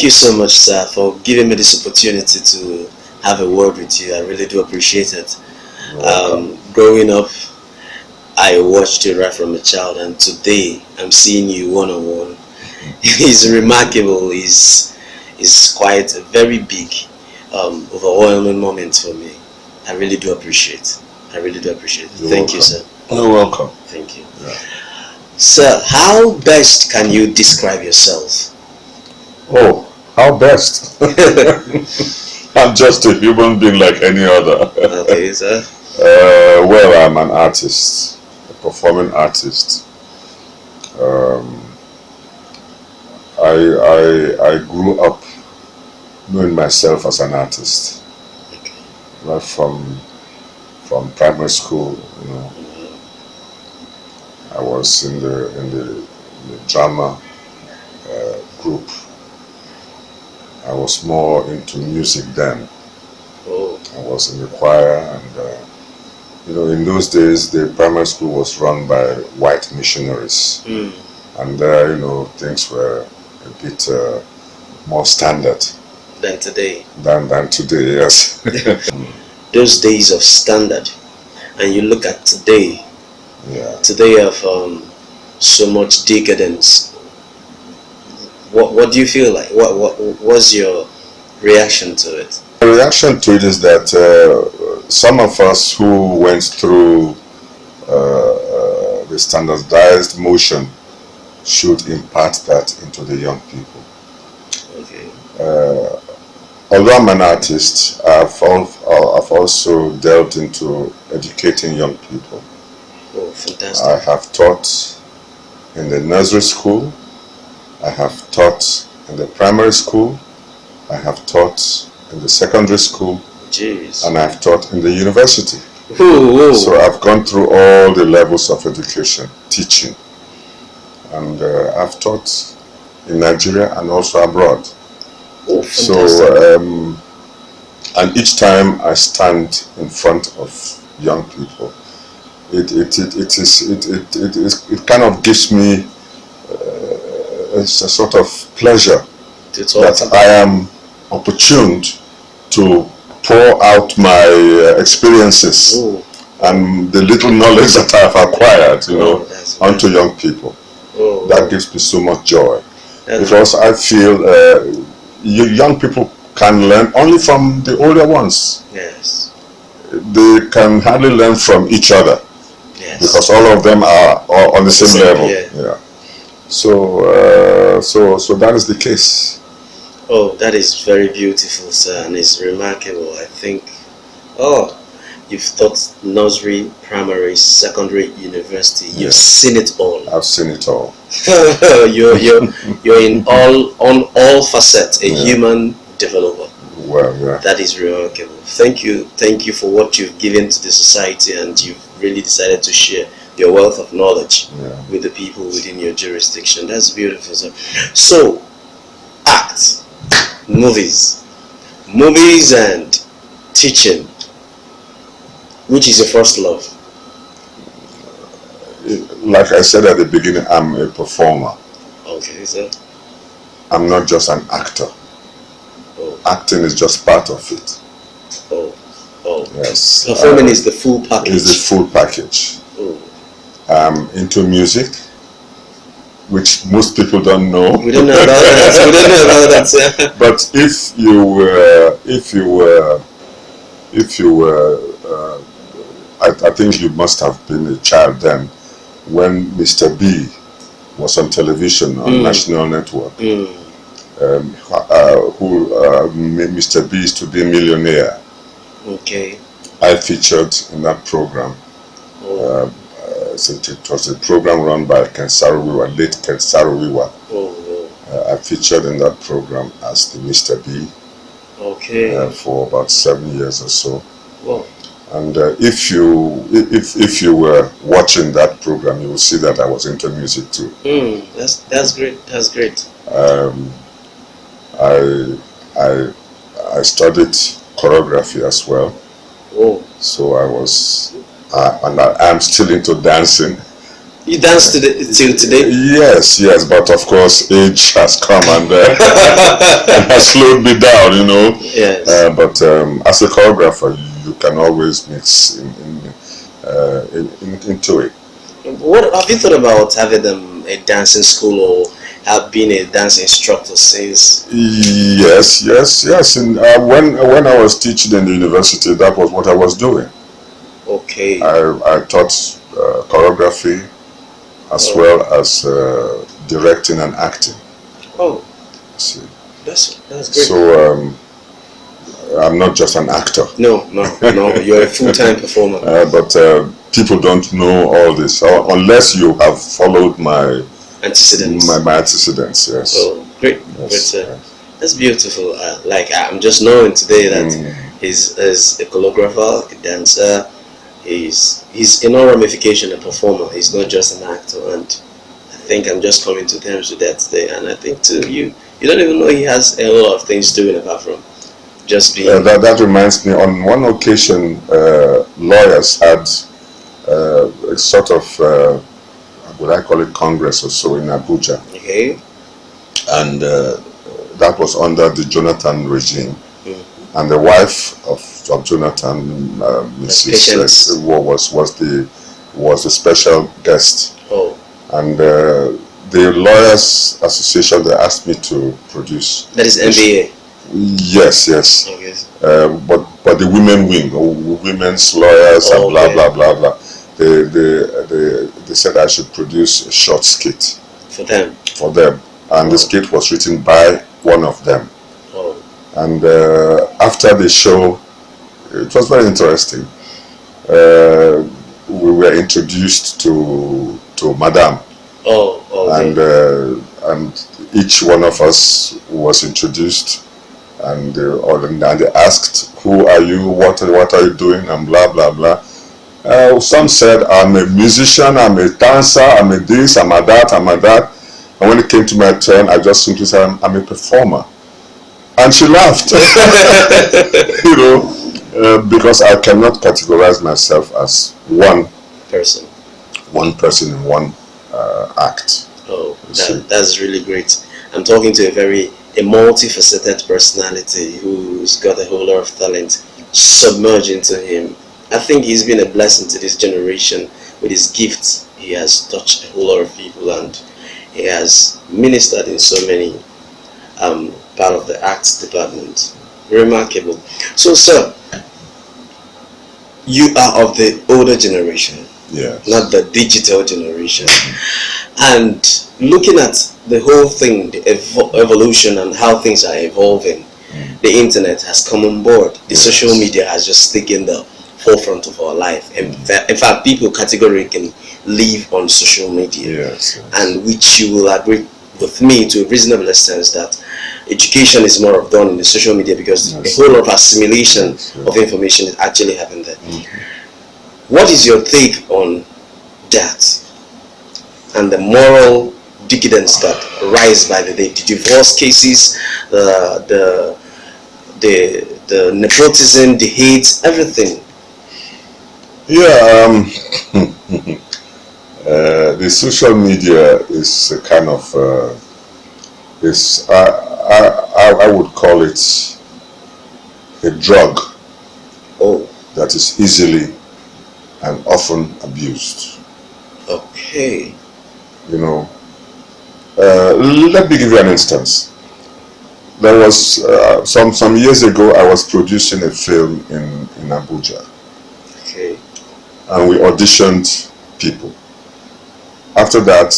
you so much, sir, for giving me this opportunity to have a word with you. I really do appreciate it. Growing up, I watched you right from a child, and today I'm seeing you one on one. It's remarkable. It's quite a very big, overwhelming moment for me. I really do appreciate. I really do appreciate it. Thank you, sir. You're welcome. Thank you. Yeah. Sir, how best can you describe yourself? Oh, how best? I'm just a human being like any other. Okay, sir. Well, I'm an artist, a performing artist. I grew up knowing myself as an artist. Okay. Right from primary school, you know. I was in the drama group. I was more into music then. Oh. I was in the choir, and you know, in those days, the primary school was run by white missionaries, and you know, things were a bit more standard Than today. than today. Yes. Those days of standard, and you look at today. Yeah. Today of so much decadence. What do you feel like? What was your reaction to it? The reaction to it is that some of us who went through the standardized motion should impart that into the young people. Okay. Although I'm an artist, I've also delved into educating young people. Oh, fantastic. I have taught in the nursery school, I have taught in the primary school, I have taught in the secondary school, Jeez. and I've taught in the university. Ooh. So I've gone through all the levels of education, teaching, and I've taught in Nigeria and also abroad. Oh, So, and each time I stand in front of young people, it kind of gives me a sort of pleasure that I am opportuned to pour out my experiences and the little knowledge that I've acquired, you know, onto young people. That gives me so much joy, because I feel young people can learn only from the older ones. Yes. They can hardly learn from each other. Yes. Because all of them are on the same level. Yeah. So that is the case. Oh, that is very beautiful, sir, and it's remarkable. I think, you've taught nursery, primary, secondary, university. You've seen it all. I've seen it all. you're in all facets, a human developer. Well, yeah. That is remarkable. Thank you for what you've given to the society, and you've really decided to share your wealth of knowledge with the people within your jurisdiction. That's beautiful, sir. So, act, movies and teaching. Which is your first love? Like I said at the beginning, I'm a performer. Okay, sir. I'm not just an actor. Oh. Acting is just part of it. Oh. Yes. Performing is the full package. Is the full package. Oh. I'm into music, which most people don't know. We don't know about that. We don't know about that, sir. But if you were, I think you must have been a child then, when Mr. B was on television on National Network. Mr. B is to be a millionaire. Okay. I featured in that program. It was a program run by Ken Sarowiwa, late Ken Sarowiwa. I featured in that program as the Mr. B. Okay. For about 7 years or so. Wow. And if you were watching that program, you will see that I was into music too. That's great. That's great. I studied choreography as well. Oh. So I was, and I am still into dancing. You dance till today? Yes, but of course age has come and, and has slowed me down, you know. Yes. But as a choreographer, you can always mix into it. What have you thought about having a dancing school or have been a dance instructor since? Yes. And when I was teaching in the university, that was what I was doing. Okay. I taught choreography as well as directing and acting. Oh. See. That's great. So I'm not just an actor. No. You're a full-time performer. But people don't know all this unless you have followed my antecedents. My antecedents, yes. Oh, great. Yes. That's beautiful. I'm just knowing today that he's a choreographer, a dancer. He's in all ramification a performer. He's not just an actor, and I think I'm just coming to terms with that today. And I think too, you don't even know he has a lot of things doing apart from just being. That reminds me. On one occasion, lawyers had a sort of would I call it Congress or so in Abuja. Okay. And that was under the Jonathan regime. And the wife of Jonathan, Mrs. was the special guest. Oh. And the Lawyers Association, they asked me to produce. That is NBA. Yes. Okay. But the women wing, women's lawyers and blah blah blah blah. They said I should produce a short skit for them. And the skit was written by one of them. Oh. And after the show, it was very interesting. We were introduced to Madame. Oh. Okay. And each one of us was introduced, and they asked, "Who are you? What are you doing?" and blah blah blah. Some said, "I'm a musician, I'm a dancer, I'm a this, I'm a that, I'm a that." And when it came to my turn, I just simply said, I'm a performer. And she laughed. You know, because I cannot categorize myself as one person in one act. Oh, that's really great. I'm talking to a multifaceted personality who's got a whole lot of talent submerged into him. I think he's been a blessing to this generation with his gifts. He has touched a whole lot of people and he has ministered in so many part of the arts department. Remarkable. So, sir, you are of the older generation, not the digital generation. And looking at the whole thing, the evolution and how things are evolving, the internet has come on board. The social media has just taken the forefront of our life. In fact, people categorically live on social media, and which you will agree with me to a reasonable extent that education is more of done in the social media because a whole lot of assimilation of information is actually happening there. What is your take on that and the moral decadence that rise by the day? The divorce cases, the nepotism, the hate, everything. The social media is a kind of I would call it a drug that is easily and often abused. Okay. You know, let me give you an instance. There was some years ago I was producing a film in Abuja. Okay. And we auditioned people. After that,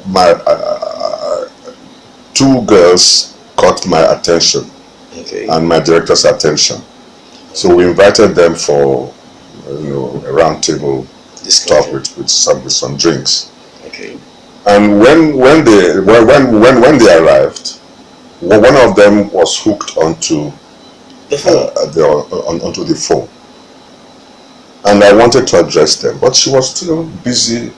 my two girls caught my attention and my director's attention. So we invited them for a round table talk with some drinks. Okay. And when they arrived, one of them was hooked onto onto the phone. And I wanted to address them, but she was still busy.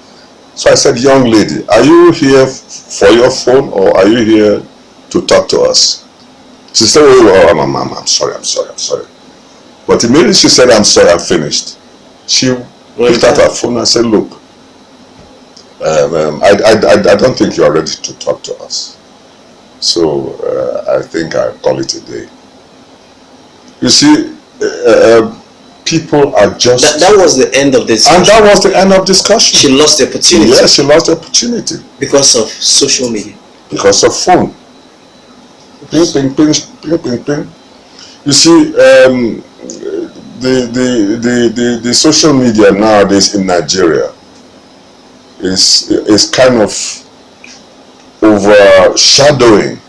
So I said, "Young lady, are you here for your phone or are you here to talk to us?" She said, "Oh, I'm sorry. But immediately she said, "I'm sorry, I'm finished," she picked out her phone and said, "Look, I don't think you are ready to talk to us. So I think I call it a day. You see, people are just... That was the end of this. And that was the end of discussion. She lost the opportunity. Yes, she lost the opportunity. Because of social media. Because of phone. Ping, ping, ping, ping, ping, ping. You see, the social media nowadays in Nigeria is kind of overshadowing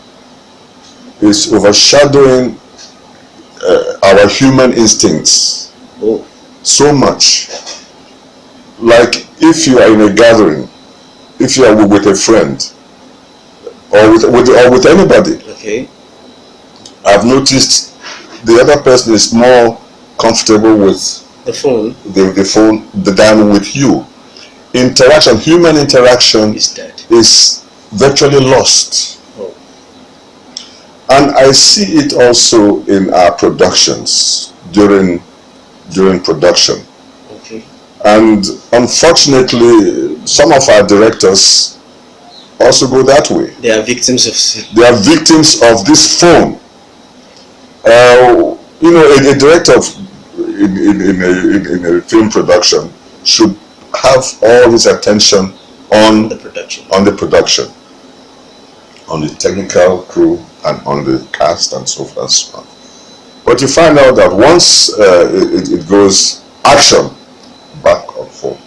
our human instincts. Oh. So much. Like if you are in a gathering, if you are with a friend or with anybody, okay, I've noticed the other person is more comfortable with the phone than with you. Human interaction is virtually lost. Oh. And I see it also in our productions during production. Okay. And unfortunately, some of our directors also go that way. They are victims of this phone. A director in a film production should have all his attention on the production, on the technical crew, and on the cast, and so forth and so on. But you find out that once it goes action, back on phone.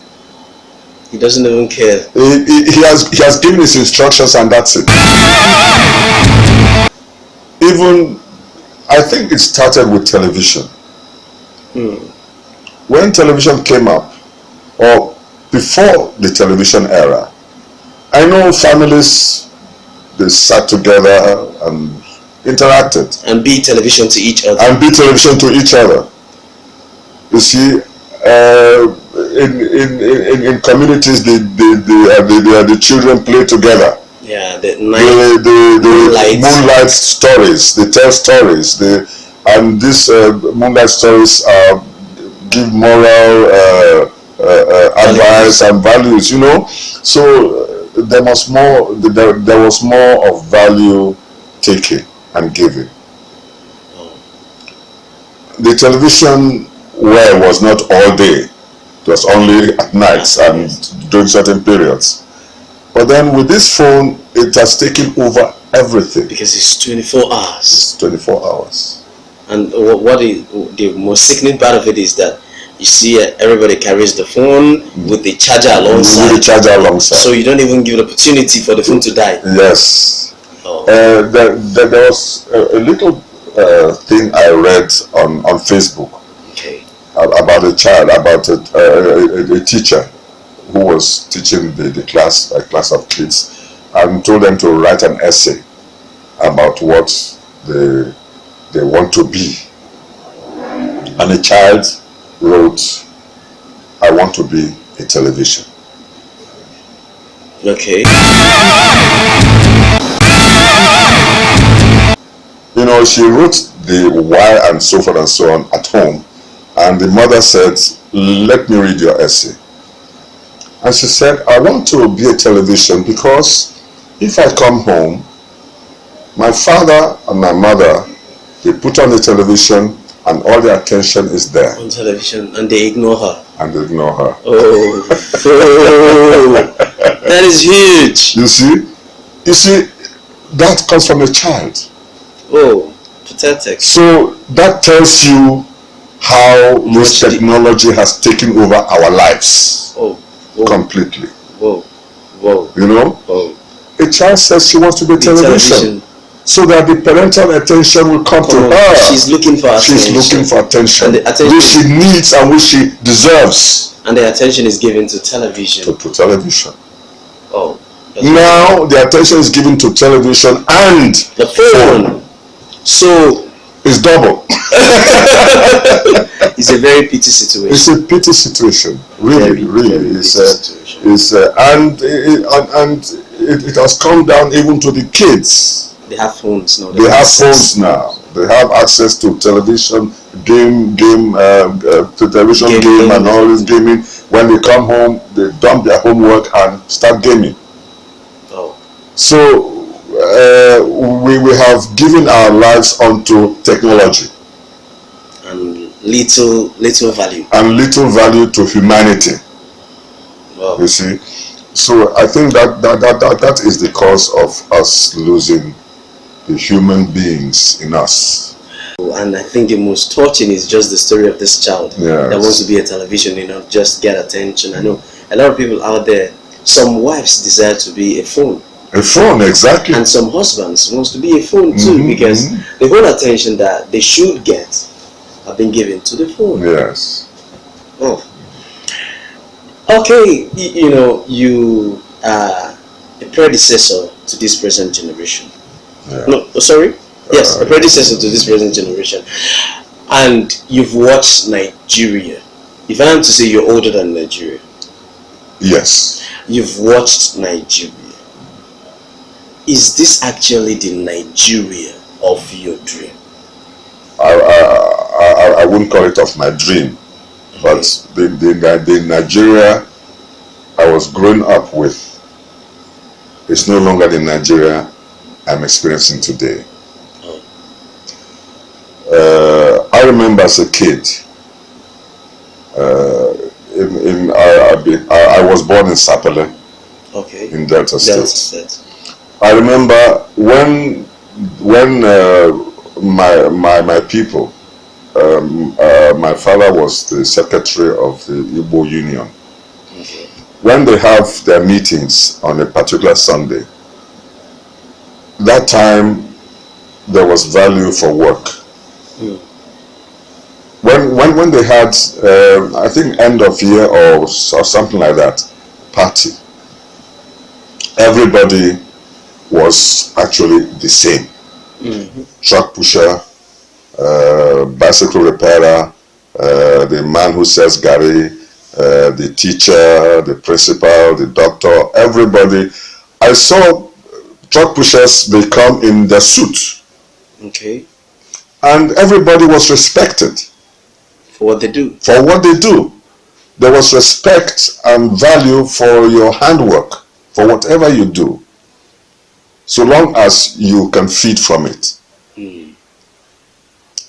He doesn't even care. He has given his instructions, and that's it. Even, I think it started with television. When television came up, or before the television era, I know families, they sat together and interacted. And be television to each other. You see, in communities, the children play together. Yeah, the moonlight stories. They tell stories. And these moonlight stories give moral advice and values. You know, so there was more of value taking and giving. The television was not all day. It was only at nights and during certain periods. But then with this phone, it has taken over everything. Because it's 24 hours. It's 24 hours. And what the most sickening part of it is that you see everybody carries the phone with the charger alongside. So you don't even give an opportunity for the phone to die. Yes. There was a little thing I read on Facebook. Okay. About a child, about a teacher who was teaching a class of kids, and told them to write an essay about what they want to be. And a child wrote, "I want to be a television." Okay. You know, she wrote the why and so forth and so on at home, and the mother said, "Let me read your essay." And she said, "I want to be a television because if I come home, my father and my mother, they put on the television and all their attention is there. On television, and they ignore her. Oh, that is huge. You see, that comes from a child. Oh, pathetic. So that tells you how this technology has taken over our lives. Oh. Completely. Whoa. You know? Whoa. A child says she wants to be television. So that the parental attention will come to her. She's looking for attention. Which she needs and which she deserves. And the attention is given to television. To television. Oh. Now the attention is given to television and the phone. So it's double. It's a very pity situation. It's a pity situation. Really. It has come down even to the kids. They have phones now. They have access to television, television game and all this gaming. When they come home, they dump their homework and start gaming. Oh. So we have given our lives onto technology. And little value. And little value to humanity. Wow. You see? So I think that is the cause of us losing the human beings in us. And I think the most touching is just the story of this child that wants to be a television, just get attention. I know a lot of people out there, some wives desire to be a phone. A phone, exactly. And some husbands wants to be a phone too, because the whole attention that they should get have been given to the phone. Yes. Oh. Okay, you are a predecessor to this present generation. Yeah. No, sorry? Yes, a predecessor to this present generation. And you've watched Nigeria. If I am to say you're older than Nigeria. Yes. You've watched Nigeria. Is this actually the Nigeria of your dream? I wouldn't call it of my dream. But the Nigeria I was growing up with is no longer the Nigeria I'm experiencing today. I remember as a kid, I was born in Sapele, in Delta State. I remember when my people, my father was the secretary of the Igbo Union. When they have their meetings on a particular Sunday, that time there was value for work. When they had, I think end of year or something like that, party, everybody was actually the same. Truck pusher, bicycle repairer, the man who sells gari, the teacher, the principal, the doctor, everybody. I saw truck pushers, they come in their suit. Okay. And everybody was respected. For what they do. For what they do. There was respect and value for your handwork, for whatever you do, so long as you can feed from it.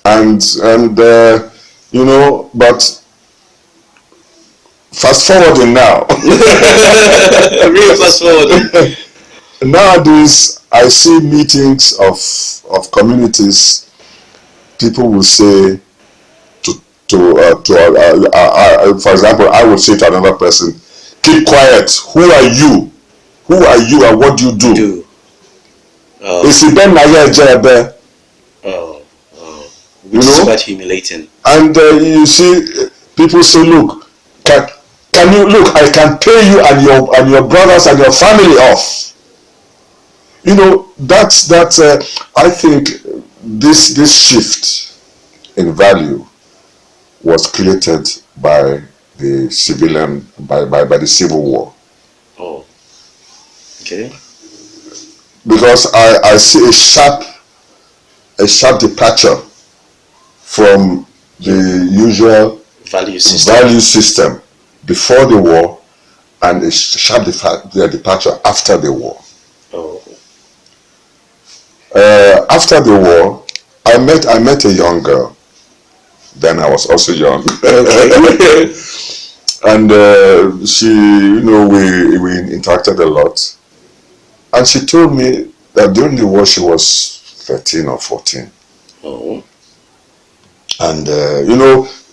And but fast forwarding now. Real fast forwarding. Nowadays, I see meetings of communities. People will say for example, I would say to another person, "Keep quiet. Who are you? Who are you, and what do you do?" Which is quite humiliating. And you see, people say, "Look, can you look? I can pay you and your brothers and your family off." That's I think this shift in value was created by the civilian by the Civil War. Oh, okay. Because I see a sharp departure from the usual value system before the war, and a sharp departure after the war. Oh. After the war, I met a young girl. Then I was also young. Okay. And she, we interacted a lot. And she told me that during the war she was 13 or 14. Oh. And,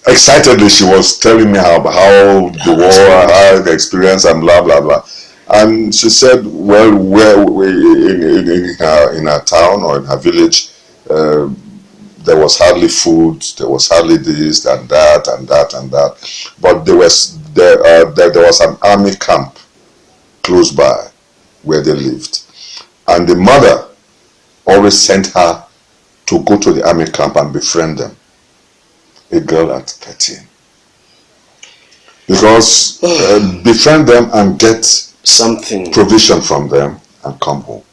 excitedly she was telling me how the war, how the experience, and blah, blah, blah. And she said, well, in her town or in her village, there was hardly food, there was hardly this and that and that and that. But there was an army camp close by where they lived. And the mother always sent her to go to the army camp and befriend them. A girl at 13. Because befriend them and get something, provision from them, and come home.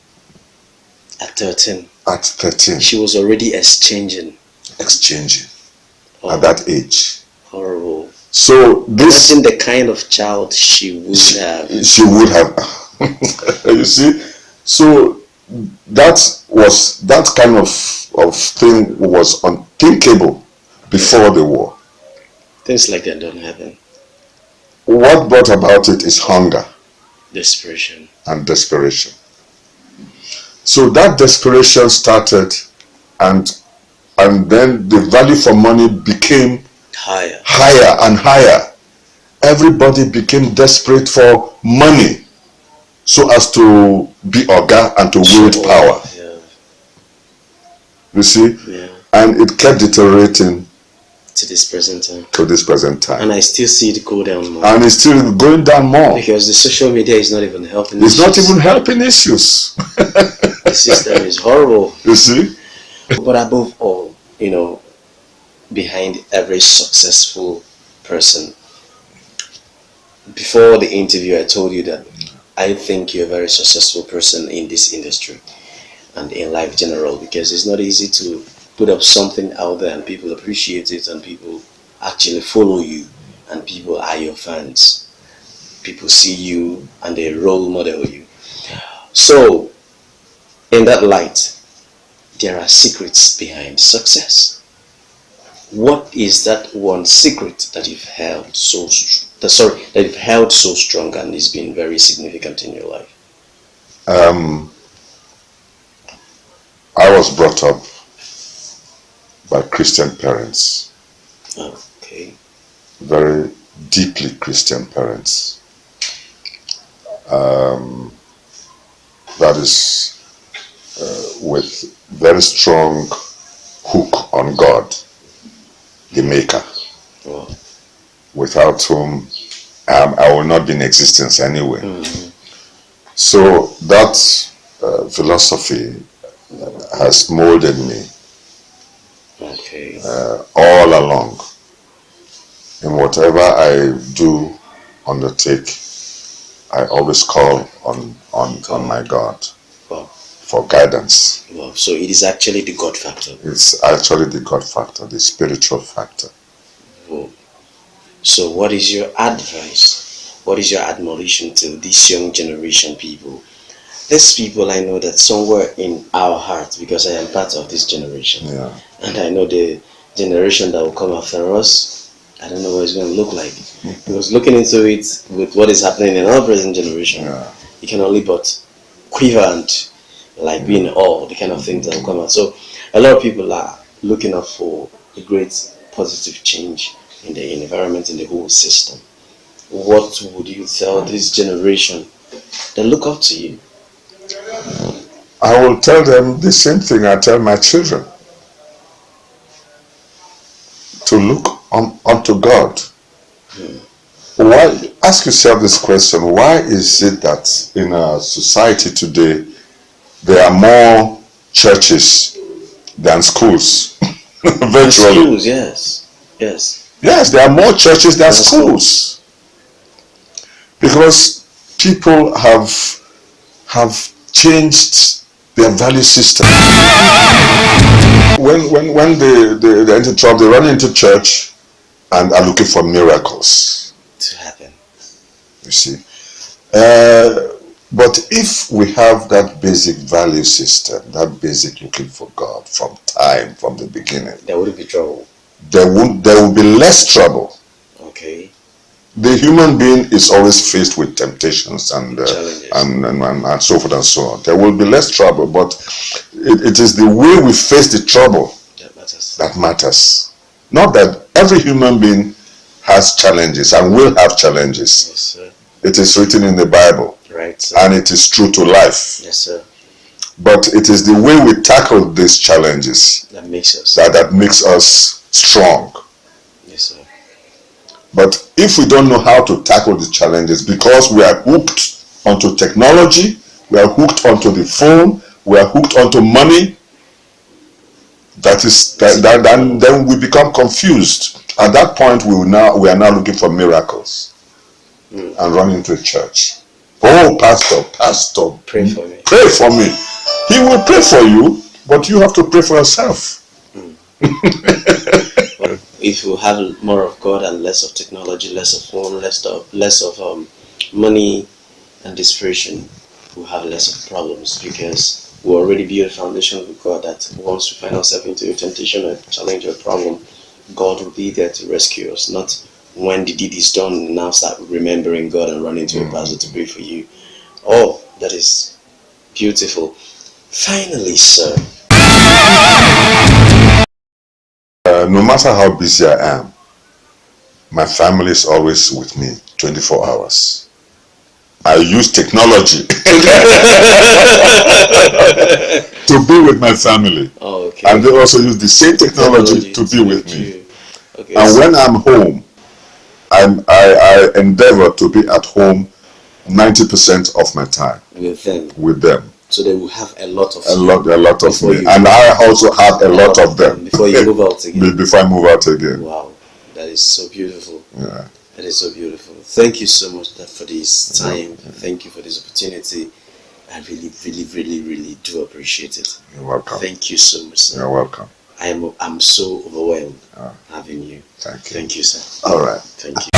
At 13. At 13. She was already exchanging. At that age. Horrible. So this... Imagine the kind of child she would have. She would have. You see? So that kind of thing was unthinkable before the war. Things like that don't happen. What brought about it is hunger. Desperation. And desperation. So that desperation started, and then the value for money became higher and higher. Everybody became desperate for money so as to be Oga and to wield power. Yeah. You see? Yeah. And it kept deteriorating to this present time. To this present time. And I still see it go down more. And it's still going down more. Because the social media is not even helping issues. It's not even helping issues. The system is horrible. You see? But above all, behind every successful person, before the interview I told you that I think you're a very successful person in this industry and in life general, because it's not easy to put up something out there and people appreciate it and people actually follow you and people are your fans. People see you and they role model you. So in that light, there are secrets behind success. What is that one secret that you've held so strong and has been very significant in your life? I was brought up by Christian parents. Okay. Very deeply Christian parents. That is with very strong hook on God, the Maker, without whom I will not be in existence anyway. Mm-hmm. So that philosophy has molded me all along. In whatever I do undertake, I always call on my God for guidance. Wow. So it is actually the God factor. It's actually the God factor, the spiritual factor. Wow. So what is your advice? What is your admonition to this young generation people? These people, I know that somewhere in our hearts, because I am part of this generation, and I know the generation that will come after us, I don't know what it's going to look like. Because looking into it with what is happening in our present generation, you can only but quiver and be in awe, the kind of things that will come out. So a lot of people are looking out for a great positive change in the environment, in the whole system. What would you tell this generation that look up to you? I will tell them the same thing I tell my children. To look unto God. Why? Ask yourself this question. Why is it that in our society today there are more churches than schools? Virtually. Schools, yes. Yes, there are more churches than schools. Because people have changed their value system. When they enter trouble, they run into church and are looking for miracles to happen. You see. But if we have that basic value system, that basic looking for God from the beginning, there wouldn't be trouble. There will be less trouble. Okay. The human being is always faced with temptations and so forth and so on. There will be less trouble, but it is the way we face the trouble that matters. Not that every human being has challenges and will have challenges. Yes, sir. It is written in the Bible. Right, sir. And it is true to life. Yes, sir. But it is the way we tackle these challenges that makes us strong. Yes, sir. But if we don't know how to tackle the challenges because we are hooked onto technology, we are hooked onto the phone, we are hooked onto money, then we become confused. At that point, we are now looking for miracles and running to church. Oh, pastor, pray for me. Pray for me. He will pray for you, but you have to pray for yourself. if we have more of God and less of technology, less of phone, less of money and desperation, we'll have less of problems, because we already built a foundation with God that once we find ourselves into a temptation, a challenge, or a problem, God will be there to rescue us. Not when the deed is done, now start remembering God and running to a pastor to pray for you. Oh, that is beautiful. Finally, sir. No matter how busy I am, my family is always with me 24 hours. I use technology to be with my family. Oh, okay. And they also use the same technology to be with me. Okay, and so when I'm home, I endeavor to be at home 90% of my time with them. So they will have a lot of me, and I also have a lot of them before you move out again. Before I move out again. Wow, that is so beautiful. Yeah, that is so beautiful. Thank you so much for this time. Thank you for this opportunity. I really, really, really, really do appreciate it. You're welcome. Thank you so much, sir. You're welcome. I'm so overwhelmed having you. Thank you. Thank you, sir. All right. Thank you.